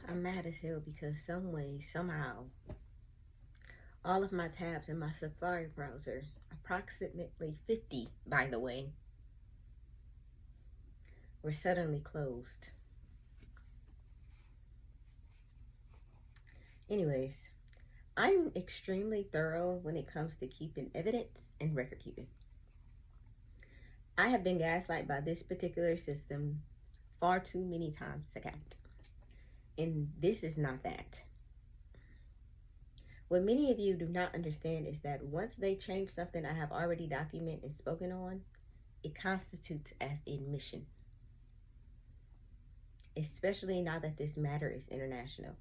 I'm mad as hell because some way, somehow, all of my tabs in my Safari browser, approximately 50 by the way, were suddenly closed. Anyways, I'm extremely thorough when it comes to keeping evidence and record keeping. I have been gaslighted by this particular system far too many times to count. And this is not that. What many of you do not understand is that once they change something I have already documented and spoken on, it constitutes as admission. Especially now that this matter is international.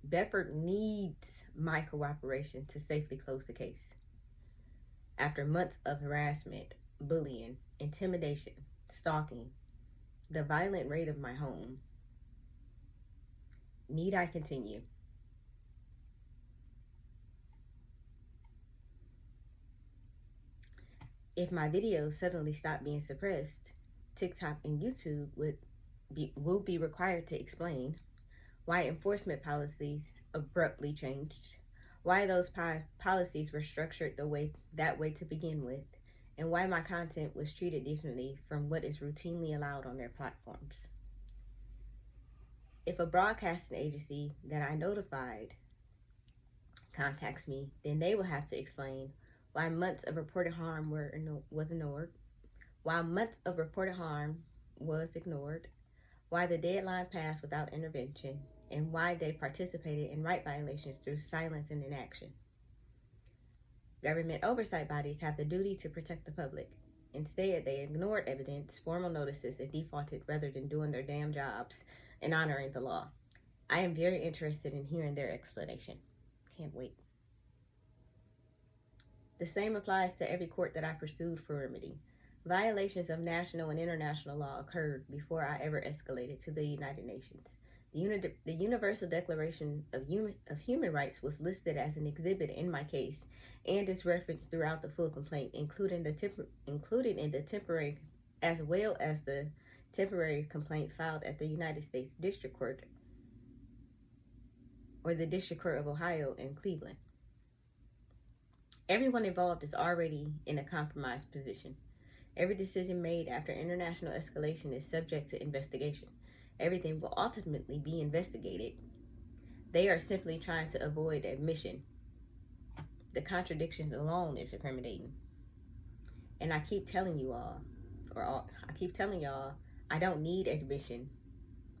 Bedford needs my cooperation to safely close the case. After months of harassment, bullying, intimidation, stalking, the violent raid of my home, need I continue? If my videos suddenly stop being suppressed, TikTok and YouTube will be required to explain why enforcement policies abruptly changed, why those policies were structured that way to begin with, and why my content was treated differently from what is routinely allowed on their platforms. If a broadcasting agency that I notified contacts me, then they will have to explain why months of reported harm was ignored, why months of reported harm was ignored, why the deadline passed without intervention, and why they participated in right violations through silence and inaction. Government oversight bodies have the duty to protect the public. Instead, they ignored evidence, formal notices, and defaulted rather than doing their damn jobs and honoring the law. I am very interested in hearing their explanation. Can't wait. The same applies to every court that I pursued for remedy. Violations of national and international law occurred before I ever escalated to the United Nations. The Universal Declaration of Human Rights was listed as an exhibit in my case and is referenced throughout the full complaint, including in the temporary, as well as the temporary complaint filed at the United States District Court or the District Court of Ohio in Cleveland. Everyone involved is already in a compromised position. Every decision made after international escalation is subject to investigation. Everything will ultimately be investigated. They are simply trying to avoid admission. The contradictions alone is incriminating. And I keep telling y'all, I don't need admission.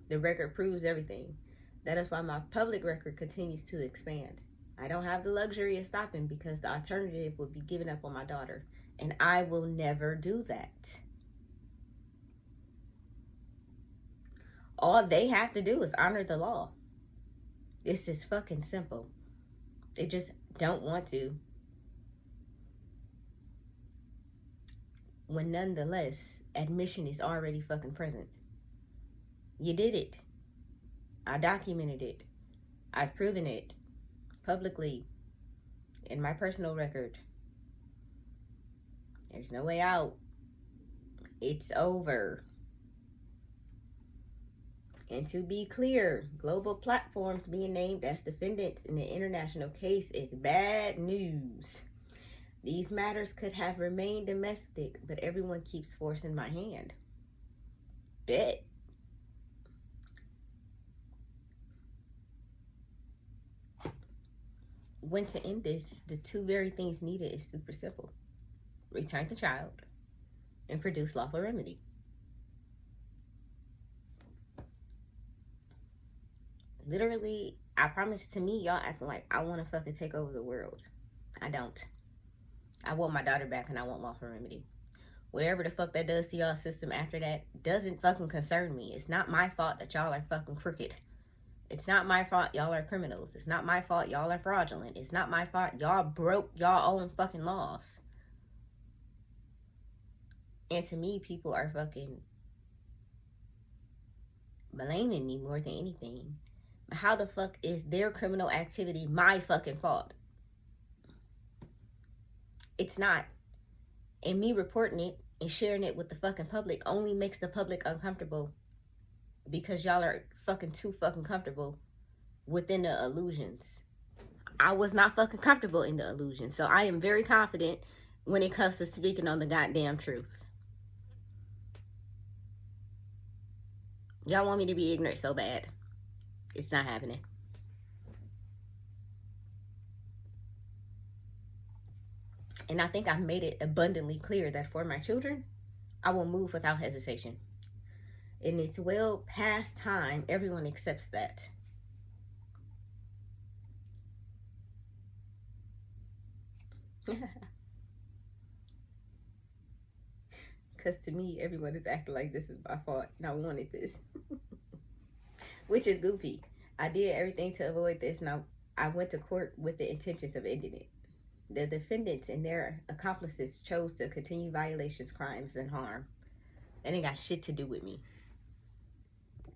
The record proves everything. That is why my public record continues to expand. I don't have the luxury of stopping because the alternative would be giving up on my daughter. And I will never do that. All they have to do is honor the law. This is fucking simple. They just don't want to. When nonetheless, admission is already fucking present. You did it. I documented it. I've proven it publicly in my personal record. There's no way out. It's over. And to be clear, global platforms being named as defendants in the international case is bad news. These matters could have remained domestic, but everyone keeps forcing my hand. Bet. When to end this, the two very things needed is super simple. Return the child and produce lawful remedy. Literally, I promise, to me, y'all acting like I want to fucking take over the world. I don't. I want my daughter back and I want lawful remedy. Whatever the fuck that does to y'all system after that doesn't fucking concern me. It's not my fault that y'all are fucking crooked. It's not my fault y'all are criminals. It's not my fault y'all are fraudulent. It's not my fault y'all broke y'all own fucking laws. And to me, people are fucking blaming me more than anything. But how the fuck is their criminal activity my fucking fault? It's not. And me reporting it and sharing it with the fucking public only makes the public uncomfortable because y'all are fucking too fucking comfortable within the illusions. I was not fucking comfortable in the illusion. So I am very confident when it comes to speaking on the goddamn truth. Y'all want me to be ignorant so bad. It's not happening. And I think I've made it abundantly clear that for my children, I will move without hesitation. And it's well past time everyone accepts that. Because to me, everyone is acting like this is my fault and I wanted this. Which is goofy. I did everything to avoid this, and I went to court with the intentions of ending it. The defendants and their accomplices chose to continue violations, crimes, and harm. That ain't got shit to do with me.